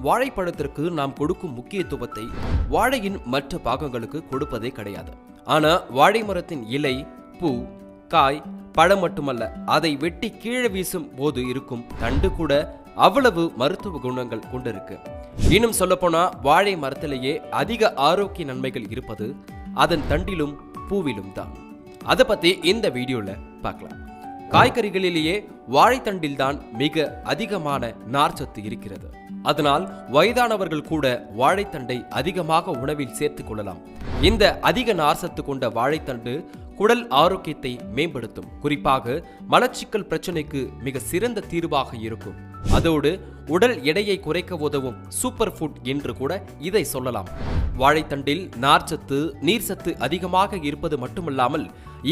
வாழைப்பழத்திற்கு நாம் கொடுக்கும் முக்கியத்துவத்தை வாழையின் மற்ற பாகங்களுக்கு கொடுப்பதே கிடையாது. ஆனா வாழை மரத்தின் இலை, பூ, காய், பழம் மட்டுமல்ல, அதை வெட்டி கீழே வீசும் போது இருக்கும் தண்டு கூட அவ்வளவு மருத்துவ குணங்கள் கொண்டிருக்கு. இன்னும் சொல்லப்போனா வாழை மரத்திலேயே அதிக ஆரோக்கிய நன்மைகள் இருப்பது அதன் தண்டிலும் பூவிலும் தான். அதை பத்தி இந்த வீடியோல பார்க்கலாம். காய்கறிகளிலேயே வாழைத்தண்டில் தான் மிக அதிகமான நார்ச்சத்து இருக்கிறது. அதனால் வயதானவர்கள் கூட வாழைத்தண்டை அதிகமாக உணவில் சேர்த்துக் கொள்ளலாம். இந்த அதிக நார்ச்சத்து கொண்ட வாழைத்தண்டு குடல் ஆரோக்கியத்தை மேம்படுத்தும். குறிப்பாக மலச்சிக்கல் பிரச்சனைக்கு மிக சிறந்த தீர்வாக இருக்கும். அதோடு உடல் எடையை குறைக்க உதவும் சூப்பர் ஃபுட் என்று கூட இதை சொல்லலாம். வாழைத்தண்டில் நார்ச்சத்து, நீர்ச்சத்து அதிகமாக இருப்பது மட்டுமல்லாமல்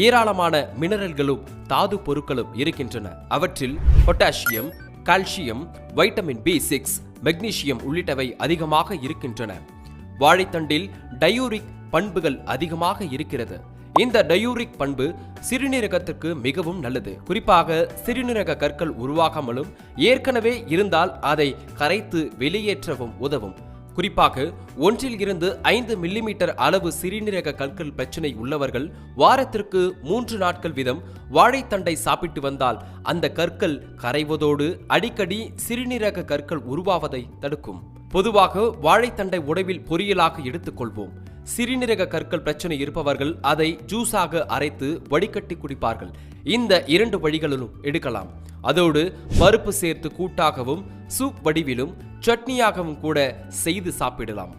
ஏராளமான மினரல்களும் தாது பொருட்களும் இருக்கின்றன. அவற்றில் potassium, calcium, vitamin B6, magnesium உள்ளிட்டவை அதிகமாக இருக்கின்றன. வாழைத்தண்டில் டயூரிக் பண்புகள் அதிகமாக இருக்கிறது. இந்த டயூரிக் பண்பு சிறுநீரகத்திற்கு மிகவும் நல்லது. குறிப்பாக சிறுநீரக கற்கள் உருவாகாமலும் ஏற்கனவே இருந்தால் அதை கரைத்து வெளியேற்றவும் உதவும். குறிப்பாக 1-5 மில்லிமீட்டர் அளவு சிறுநீரக கற்கள் பிரச்சனை உள்ளவர்கள் வாரத்திற்கு 3 நாட்கள் வீதம் வாழைத்தண்டை சாப்பிட்டு வந்தால் அந்த கற்கள் கரைவதோடு அடிக்கடி சிறுநீரக கற்கள் உருவாவதை தடுக்கும். பொதுவாக வாழைத்தண்டை உணவில் பொரியலாக எடுத்துக்கொள்வோம். சிறுநீரக கற்கள் பிரச்சனை இருப்பவர்கள் அதை ஜூஸாக அரைத்து வடிகட்டி குடிப்பார்கள். இந்த 2 வழிகளிலும் எடுக்கலாம். அதோடு பருப்பு சேர்த்து கூட்டாகவும், சூப் வடிவிலும், சட்னியாகவும் கூட செய்து சாப்பிடலாம்.